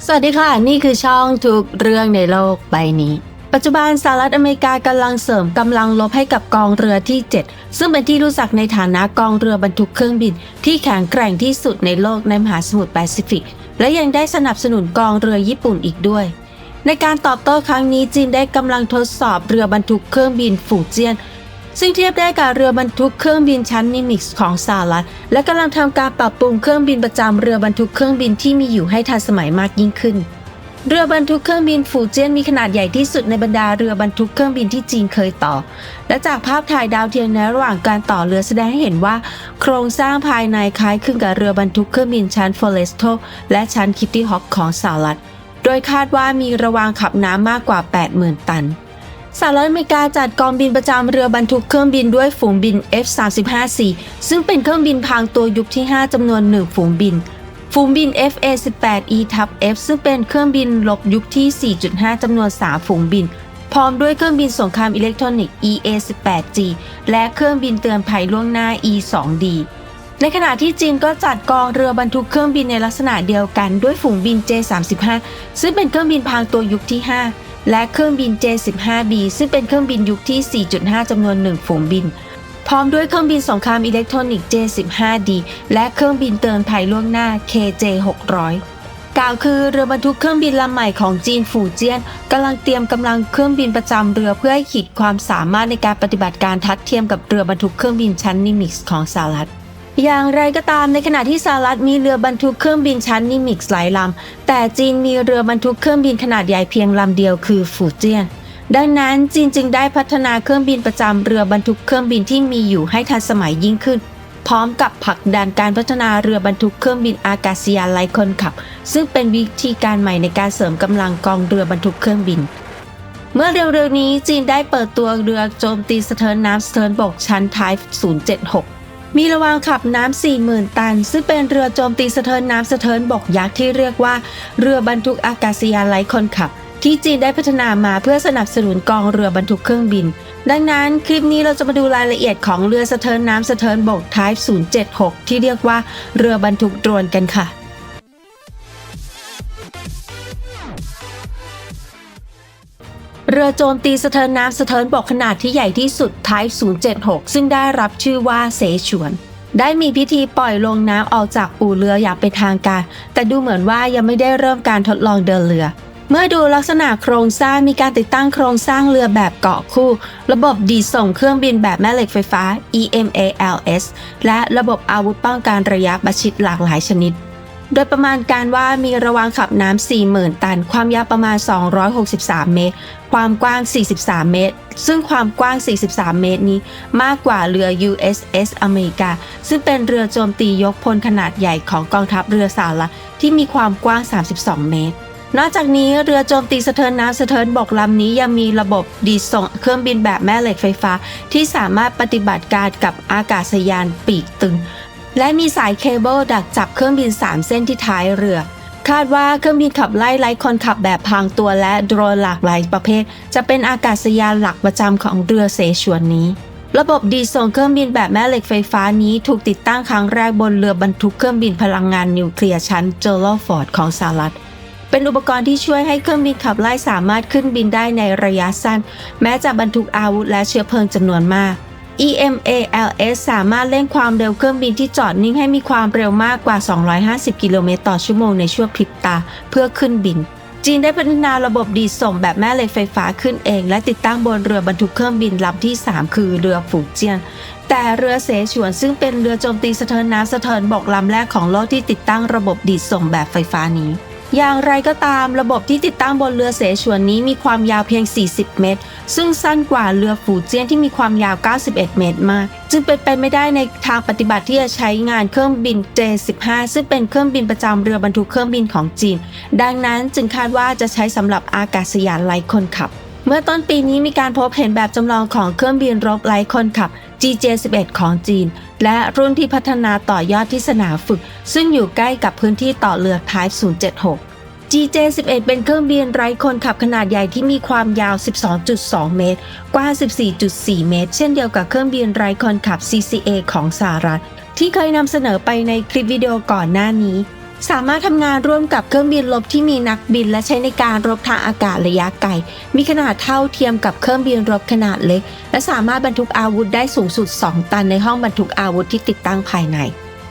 สวัสดีค่ะนี่คือช่องทุกเรื่องในโลกใบนี้ปัจจุบันสหรัฐอเมริกากำลังเสริมกำลังรบให้กับกองเรือที่ 7ซึ่งเป็นที่รู้จักในฐานะกองเรือบรรทุกเครื่องบินที่แข็งแกร่งที่สุดในโลกในมหาสมุทรแปซิฟิกและยังได้สนับสนุนกองเรือญี่ปุ่นอีกด้วยในการตอบโต้ครั้งนี้จีนได้กำลังทดสอบเรือบรรทุกเครื่องบินฝูเจี้ยนซึ่งเทียบได้กับเรือบรรทุกเครื่องบินชั้นนิมิกส์ของสหรัฐและกำลังทำการปรับปรุงเครื่องบินประจำเรือบรรทุกเครื่องบินที่มีอยู่ให้ทันสมัยมากยิ่งขึ้นเรือบรรทุกเครื่องบินฝูเจี้ยนมีขนาดใหญ่ที่สุดในบรรดาเรือบรรทุกเครื่องบินที่จีนเคยต่อและจากภาพถ่ายดาวเทียมในระหว่างการต่อเรือแสดงให้เห็นว่าโครงสร้างภายในคล้ายคลึงกับเรือบรรทุกเครื่องบินชั้น Forrestal และชั้น Kitty Hawk ของสหรัฐโดยคาดว่ามีระวางขับน้ำมากกว่า 80,000 ตันสหรัฐอเมริกาจัดกองบินประจำเรือบรรทุกเครื่องบินด้วยฝูงบิน F-35C ซึ่งเป็นเครื่องบินพรางตัวยุคที่ 5 จำนวน 1 ฝูงบินFA-18E/F ซึ่งเป็นเครื่องบินรบยุคที่ 4.5 จำนวน 3 ฝูงบินพร้อมด้วยเครื่องบินสงครามอิเล็กทรอนิกส์ EA-18G และเครื่องบินเตือนภัยล่วงหน้า E-2D ในขณะที่จีนก็จัดกองเรือบรรทุกเครื่องบินในลักษณะเดียวกันด้วยฝูงบิน J-35 ซึ่งเป็นเครื่องบินพรางตัวยุคที่ 5 และเครื่องบิน J-15B ซึ่งเป็นเครื่องบินยุคที่ 4.5 จำนวน 1 ฝูงบินพร้อมด้วยเครื่องบินสงครามอิเล็กทรอนิกส์ J-15D และเครื่องบินเตือนภัยล่วงหน้า KJ-600 กล่าวคือเรือบรรทุกเครื่องบินลำใหม่ของจีนฝูเจี้ยนกำลังเตรียมกำลังเครื่องบินประจำเรือเพื่อให้ขีดความสามารถในการปฏิบัติการทัดเทียมกับเรือบรรทุกเครื่องบินชั้นนิมิกส์ของสหรัฐอย่างไรก็ตามในขณะที่สหรัฐมีเรือบรรทุกเครื่องบินชั้นนิมิกส์หลายลำแต่จีนมีเรือบรรทุกเครื่องบินขนาดใหญ่เพียงลำเดียวคือฝูเจี้ยนดังนั้นจีนจึงได้พัฒนาเครื่องบินประจำเรือบรรทุกเครื่องบินที่มีอยู่ให้ทันสมัยยิ่งขึ้นพร้อมกับผลักดันการพัฒนาเรือบรรทุกเครื่องบินอากาศยานไร้คนขับซึ่งเป็นวิธีการใหม่ในการเสริมกำลังกองเรือบรรทุกเครื่องบินเมื่อเร็วๆนี้จีนได้เปิดตัวเรือโจมตีสะเทินน้ำสะเทินบกชั้น Type 076มีระวางขับน้ำ 40,000 ตันซึ่งเป็นเรือโจมตีสะเทินน้ำสะเทินบกยักษ์ที่เรียกว่าเรือบรรทุกอากาศยานไร้คนขับที่จีนได้พัฒนามาเพื่อสนับสนุนกองเรือบรรทุกเครื่องบินดังนั้นคลิปนี้เราจะมาดูรายละเอียดของเรือสะเทินน้ำสะเทินบก Type 076 ที่เรียกว่าเรือบรรทุกโดรนกันค่ะเรือโจมตีสะเทินน้ำสะเทินบกขนาดที่ใหญ่ที่สุด Type 076 ซึ่งได้รับชื่อว่าเสฉวนได้มีพิธีปล่อยลงน้ำออกจากอู่เรืออย่างเป็นทางการแต่ดูเหมือนว่ายังไม่ได้เริ่มการทดลองเดินเรือเมื่อดูลักษณะโครงสร้างมีการติดตั้งโครงสร้างเรือแบบเกาะคู่ระบบดีดส่งเครื่องบินแบบแม่เหล็กไฟฟ้า EMALS และระบบอาวุธป้องกันระยะประชิดหลากหลายชนิดโดยประมาณการว่ามีระวางขับน้ำ 40,000 ตันความยาวประมาณ 263 เมตรความกว้าง 43 เมตรซึ่งความกว้าง 43 เมตรนี้มากกว่าเรือ USS อเมริกาซึ่งเป็นเรือโจมตียกพลขนาดใหญ่ของกองทัพเรือสหรัฐที่มีความกว้าง 32 เมตรนอกจากนี้เรือโจมตีสะเทินน้ำสะเทินบกลำนี้ยังมีระบบดีดส่งเครื่องบินแบบแม่เหล็กไฟฟ้าที่สามารถปฏิบัติการกับอากาศยานปีกตึงและมีสายเคเบิลดักจับเครื่องบิน3เส้นที่ท้ายเรือคาดว่าเครื่องบินขับไล่ไร้คนขับแบบพรางตัวและโดรนหลากหลายประเภทจะเป็นอากาศยานหลักประจำของเรือเสฉวนนี้ระบบดีดส่งเครื่องบินแบบแม่เหล็กไฟฟ้านี้ถูกติดตั้งครั้งแรกบนเรือบรรทุกเครื่องบินพลังงานนิวเคลียร์ชั้นเจอร์ลฟอร์ดของสหรัฐเป็นอุปกรณ์ที่ช่วยให้เครื่องบินขับไล่สามารถขึ้นบินได้ในระยะสั้นแม้จะบรรทุกอาวุธและเชื้อเพลิงจำนวนมาก EMALS สามารถเร่งความเร็วเครื่องบินที่จอดนิ่งให้มีความเร็วมากกว่า250กิโลเมตรต่อชั่วโมงในช่วงพริบตาเพื่อขึ้นบินจีนได้พัฒนาระบบดีดส่งแบบแม่เหล็กไฟฟ้าขึ้นเองและติดตั้งบนเรือบรรทุกเครื่องบินลำที่3คือเรือฝูเจี้ยนแต่เรือเสฉวนซึ่งเป็นเรือโจมตีสะเทินน้ำสะเทินบกลำแรกของโลกที่ติดตั้งระบบดีดส่งแบบไฟฟ้านี้อย่างไรก็ตามระบบที่ติดตั้งบนเรือเสฉวนนี้มีความยาวเพียง40 เมตรซึ่งสั้นกว่าเรือฝูเจี้ยนที่มีความยาว91 เมตรมากจึงเป็นไปไม่ได้ในทางปฏิบัติที่จะใช้งานเครื่องบิน J-15 ซึ่งเป็นเครื่องบินประจำเรือบรรทุกเครื่องบินของจีนดังนั้นจึงคาดว่าจะใช้สำหรับอากาศยานไร้คนขับเมื่อต้นปีนี้มีการพบเห็นแบบจำลองของเครื่องบินรบไร้คนขับ GJ-11 ของจีนและรุ่นที่พัฒนาต่อยอดที่สนามฝึกซึ่งอยู่ใกล้กับพื้นที่ต่อเรือ Type 076 GJ-11 เป็นเครื่องบินไร้คนขับขนาดใหญ่ที่มีความยาว 12.2 เมตรกว้าง 14.4 เมตรเช่นเดียวกับเครื่องบินไร้คนขับ CCA ของสหรัฐที่เคยนำเสนอไปในคลิปวิดีโอก่อนหน้านี้ สามารถทำงานร่วมกับเครื่องบินรบที่มีนักบินและใช้ในการรบทางอากาศระยะไกลมีขนาดเท่าเทียมกับเครื่องบินรบขนาดเล็กและสามารถบรรทุกอาวุธได้สูงสุด2 ตันในห้องบรรทุกอาวุธที่ติดตั้งภายใน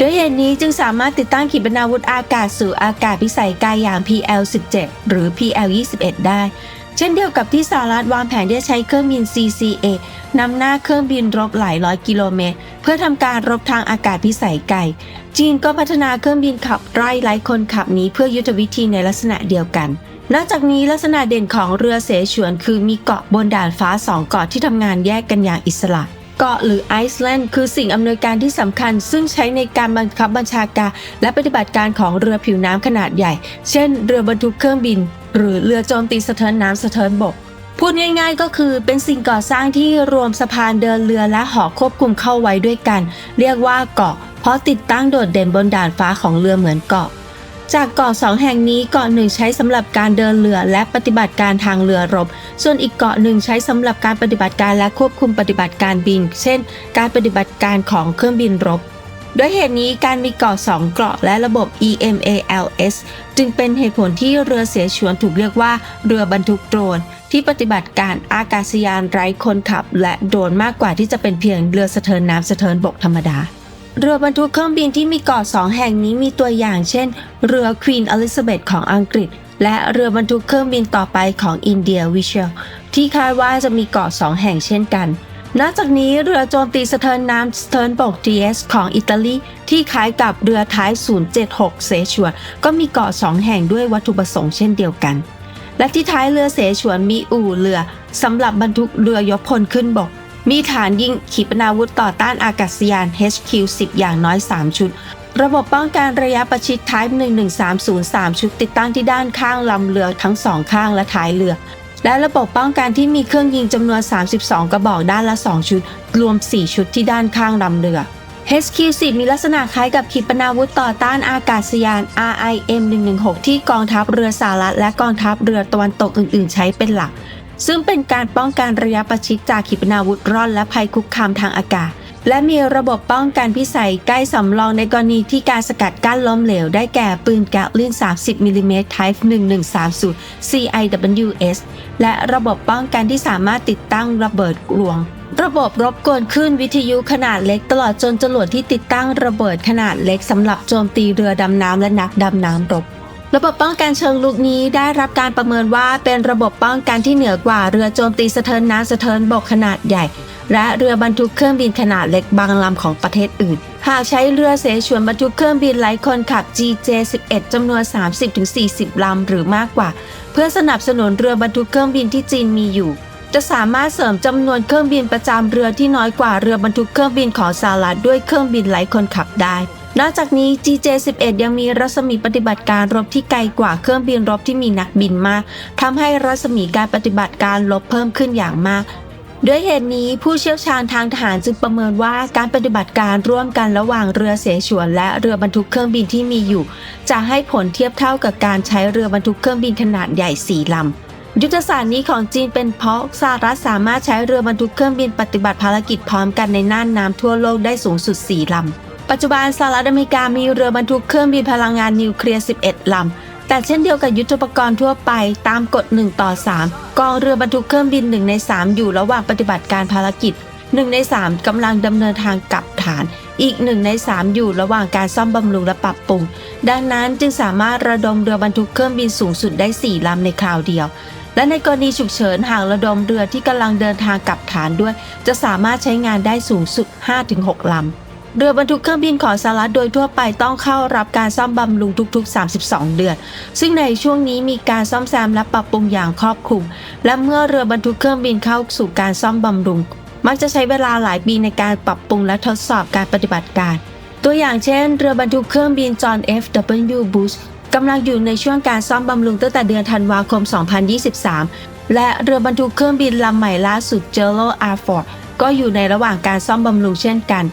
ด้วยเหตุนี้จึงสามารถติดตั้งขีปนาวุธอากาศสู่อากาศพิสัยไกลอย่าง PL-17 หรือ PL-21 ได้เช่นเดียวกับที่สหรัฐวางแผนที่จะใช้เครื่องบิน CCA นำหน้าเครื่องบินรบหลายร้อยกิโลเมตรเพื่อทำการรบทางอากาศพิสัยไกลจีนก็พัฒนาเครื่องบินขับไร้คนขับนี้เพื่อยุทธวิธีในลักษณะเดียวกันนอกจากนี้ลักษณะเด่นของเรือเสฉวนคือมีเกาะบนด่านฟ้า2 เกาะที่ทำงานแยกกันอย่างอิสระเกาะหรือไอซ์แลนด์คือสิ่งอำนวยการที่สำคัญซึ่งใช้ในการบังคับบัญชาการและปฏิบัติการของเรือผิวน้ำขนาดใหญ่เช่นเรือบรรทุกเครื่องบินหรือเรือโจมตีสะเทินน้ำสะเทินบกพูดง่ายๆก็คือเป็นสิ่งก่อสร้างที่รวมสะพานเดินเรือและหอควบคุมเข้าไว้ด้วยกันเรียกว่าเกาะเพราะติดตั้งโดดเด่นบนด่านฟ้าของเรือเหมือนเกาะจากเกาะ2 แห่งนี้เกาะหนึ่งใช้สำหรับการเดินเรือและปฏิบัติการทางเรือรบส่วนอีกเกาะหนึ่งใช้สำหรับการปฏิบัติการและควบคุมปฏิบัติการบินเช่นการปฏิบัติการของเครื่องบินรบด้วยเหตุนี้การมีเกาะ2 เกาะและระบบ EMALS จึงเป็นเหตุผลที่เรือเสฉวนถูกเรียกว่าเรือบรรทุกโดรนที่ปฏิบัติการอากาศยานไร้คนขับและโดรนมากกว่าที่จะเป็นเพียงเรือสะเทินน้ำสะเทินบกธรรมดาเรือบรรทุกเครื่องบินที่มีเกาะ2 แห่งนี้มีตัวอย่างเช่นเรือ Queen Elizabeth ของอังกฤษและเรือบรรทุกเครื่องบินต่อไปของอินเดียวิเชลที่คาดว่าจะมีเกาะ2 แห่งเช่นกันนอกจากนี้เรือโจมตีสะเทินน้ำสะเทินบก TS ของอิตาลีที่คล้ายกับเรือท้าย076เสฉวนก็มีเกาะ2 แห่งด้วยวัตถุประสงค์เช่นเดียวกันและที่ท้ายเรือเสฉวนมีอู่เรือสำหรับบรรทุกเรือยกพลขึ้นบกมีฐานยิงขีปนาวุธต่อต้านอากาศยาน HQ-10 อย่างน้อย3 ชุดระบบป้องกันระยะประชิด Type 11303 ชุดติดตั้งที่ด้านข้างลำเรือทั้ง2 ข้างและท้ายเรือและระบบป้องกันที่มีเครื่องยิงจำนวน32 กระบอกด้านละ2 ชุดรวม4 ชุดที่ด้านข้างลำเรือ HQ-10 มีลักษณะคล้ายกับขีปนาวุธต่อต้านอากาศยาน RIM-116 ที่กองทัพเรือสหรัฐและกองทัพเรือตะวันตกอื่นๆใช้เป็นหลักซึ่งเป็นการป้องกันระยะประชิดจากขีปนาวุธร่อนและภัยคุกคามทางอากาศและมีระบบป้องกันพิสัยใกล้สำรองในกรณีที่การสกัดกั้นล้มเหลวได้แก่ปืนแกลลิน30 มิลลิเมตร Type 1130 CIWS และระบบป้องกันที่สามารถติดตั้งระเบิดรวงระบบรบกวนคลื่นวิทยุขนาดเล็กตลอดจนจรวดที่ติดตั้งระเบิดขนาดเล็กสำหรับโจมตีเรือดำน้ำและนักดำน้ำรบระบบป้องกันเชิงลุกนี้ได้รับการประเมินว่าเป็นระบบป้องกันที่เหนือกว่าเรือโจมตีสะเทินน้ำสะเทินบกขนาดใหญ่และเรือบรรทุกเครื่องบินขนาดเล็กบางลำของประเทศอื่นหากใช้เรือเสฉวนบรรทุกเครื่องบินไร้คนขับ GJ-11 จำนวน 30-40 ลำหรือมากกว่าเพื่อสนับสนุนเรือบรรทุกเครื่องบินที่จีนมีอยู่จะสามารถเสริมจำนวนเครื่องบินประจำเรือที่น้อยกว่าเรือบรรทุกเครื่องบินของสหรัฐด้วยเครื่องบินไร้คนขับได้นอกจากนี้ GJ-11 ยังมีรัศมีปฏิบัติการรบที่ไกลกว่าเครื่องบินรบที่มีนักบินมากทำให้รัศมีการปฏิบัติการรบเพิ่มขึ้นอย่างมากด้วยเหตุนี้ผู้เชี่ยวชาญทางทหารจึงประเมินว่าการปฏิบัติการร่วมกันระหว่างเรือเสฉวนและเรือบรรทุกเครื่องบินที่มีอยู่จะให้ผลเทียบเท่ากับการใช้เรือบรรทุกเครื่องบินขนาดใหญ่4 ลำยุทธศาสตร์นี้ของจีนเป็นเพราะสหรัฐสามารถใช้เรือบรรทุกเครื่องบินปฏิบัติภารกิจพร้อมกันในน่านน้ำทั่วโลกได้สูงสุด4 ลำปัจจุบันสหรัฐอเมริกามีเรือบรรทุกเครื่องบินพลังงานนิวเคลียร์11 ลำแต่เช่นเดียวกับยุทโธปกรณ์ทั่วไปตามกฎ1:3กองเรือบรรทุกเครื่องบิน1 ใน 3อยู่ระหว่างปฏิบัติการภารกิจ1 ใน 3กำลังดำเนินทางกลับฐานอีก1 ใน 3อยู่ระหว่างการซ่อมบำรุงและปรับปรุงดังนั้นจึงสามารถระดมเรือบรรทุกเครื่องบินสูงสุดได้4 ลำในคราวเดียวและในกรณีฉุกเฉินหากระดมเรือที่กำลังเดินทางกลับฐานด้วยจะสามารถใช้งานได้สูงสุด 5-6 ลำเรือบรรทุกเครื่องบินของสหรัฐโดยทั่วไปต้องเข้ารับการซ่อมบำรุงทุกๆ32 เดือนซึ่งในช่วงนี้มีการซ่อมแซมและปรับปรุงอย่างครอบคลุมและเมื่อเรือบรรทุกเครื่องบินเข้าสู่การซ่อมบำรุงมักจะใช้เวลาหลายปีในการปรับปรุงและทดสอบการปฏิบัติการตัวอย่างเช่นเรือบรรทุกเครื่องบิน John F.W. Bush กำลังอยู่ในช่วงการซ่อมบำรุงตั้งแต่เดือนธันวาคม 2023 และเรือบรรทุกเครื่องบินลำใหม่ล่าสุด Gerald R. Ford ก็อยู่ในระหว่างการซ่อมบำรุงเช่นกัน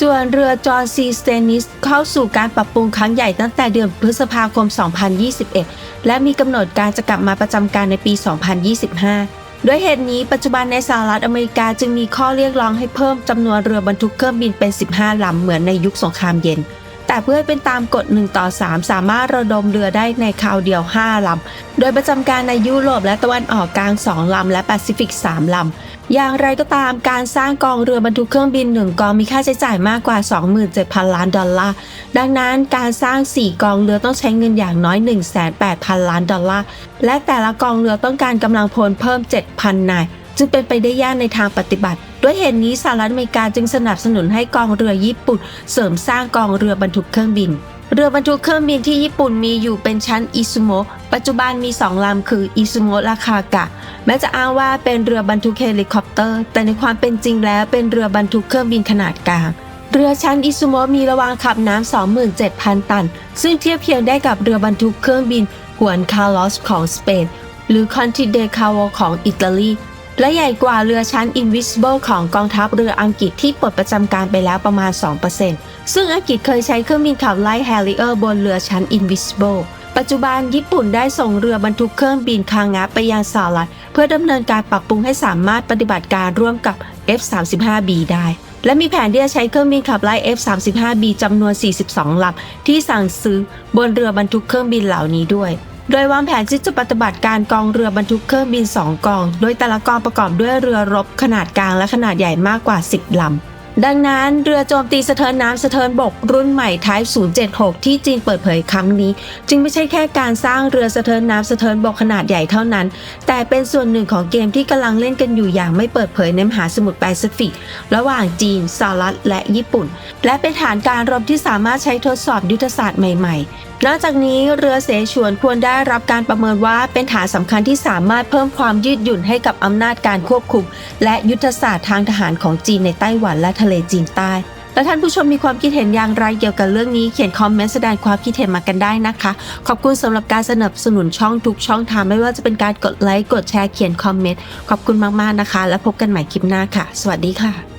ส่วนเรือจอห์นซีสเตนิสเข้าสู่การปรับปรุงครั้งใหญ่ตั้งแต่เดือนพฤษภาคม 2021 และมีกำหนดการจะกลับมาประจำการในปี 2025 ด้วยเหตุนี้ปัจจุบันในสหรัฐอเมริกาจึงมีข้อเรียกร้องให้เพิ่มจำนวนเรือบรรทุกเครื่องบินเป็น15 ลำเหมือนในยุคสงครามเย็น แต่เพื่อให้เป็นตามกฎ1:3สามารถระดมเรือได้ในคราวเดียว5ลำโดยประจำการในยุโรปและตะวันออกกลาง2ลำและแปซิฟิก3ลำอย่างไรก็ตามการสร้างกองเรือบรรทุกเครื่องบิน1กองมีค่าใช้จ่ายมากกว่า 27,000 ล้านดอลลาร์ดังนั้นการสร้าง4กองเรือต้องใช้เงินอย่างน้อย 108,000 ล้านดอลลาร์และแต่ละกองเรือต้องการกำลังพลเพิ่ม 7,000 นายจึงเป็นไปได้ยากในทางปฏิบัติด้วยเหตุนี้สหรัฐอเมริกาจึงสนับสนุนให้กองเรือญี่ปุ่นเสริมสร้างกองเรือบรรทุกเครื่องบินเรือบรรทุกเครื่องบินที่ญี่ปุ่นมีอยู่เป็นชั้นอิซุโมะปัจจุบันมี2ลำคืออิซุโมะราคากะแม้จะอ้างว่าเป็นเรือบรรทุกเฮลิคอปเตอร์แต่ในความเป็นจริงแล้วเป็นเรือบรรทุกเครื่องบินขนาดกลางเรือชั้นอิซุโมะมีระวางขับน้ำ 27,000 ตันซึ่งเทียบเคียงได้กับเรือบรรทุกเครื่องบินฮวนคาร์ลอสของสเปนหรือคอนติเดคาโวของอิตาลีและใหญ่กว่าเรือชั้น Invincible ของกองทัพเรืออังกฤษที่ปลดประจำการไปแล้วประมาณ 2% ซึ่งอังกฤษเคยใช้เครื่องบินขับไล่ Harrier บนเรือชั้น Invincible ปัจจุบันญี่ปุ่นได้ส่งเรือบรรทุกเครื่องบินคางะไปยังสหรัฐเพื่อดำเนินการปรับปรุงให้สามารถปฏิบัติการร่วมกับ F-35B ได้และมีแผนที่จะใช้เครื่องบินขับไล่ F-35B จำนวน 42 ลำที่สั่งซื้อบนเรือบรรทุกเครื่องบินเหล่านี้ด้วยโดยวางแผนที่จะปฏิบัติการกองเรือบรรทุกเครื่องบิน2กองโดยแต่ละกองประกอบด้วยเรือรบขนาดกลางและขนาดใหญ่มากกว่า10ลำดังนั้นเรือโจมตีสะเทินน้ำสะเทินบกรุ่นใหม่ Type 076ที่จีนเปิดเผยครั้งนี้จึงไม่ใช่แค่การสร้างเรือสะเทินน้ำสะเทินบกขนาดใหญ่เท่านั้นแต่เป็นส่วนหนึ่งของเกมที่กำลังเล่นกันอยู่อย่างไม่เปิดเผยในมหาสมุทรแปซิฟิกระหว่างจีนสหรัฐและญี่ปุ่นและเป็นฐานการรบที่สามารถใช้ทดสอบยุทธศาสตร์ใหม่ๆนอกจากนี้เรือเสฉวนควรได้รับการประเมินว่าเป็นฐานสำคัญที่สามารถเพิ่มความยืดหยุ่นให้กับอำนาจการควบคุมและยุทธศาสตร์ทางทหารของจีนในไต้หวันและทะเลจีนใต้และท่านผู้ชมมีความคิดเห็นอย่างไรเกี่ยวกับเรื่องนี้เขียนคอมเมนต์แสดงความคิดเห็นมากันได้นะคะขอบคุณสำหรับการสนับสนุนช่องทุกช่องทางไม่ว่าจะเป็นการกดไลค์กดแชร์เขียนคอมเมนต์ขอบคุณมากๆนะคะและพบกันใหม่คลิปหน้าค่ะสวัสดีค่ะ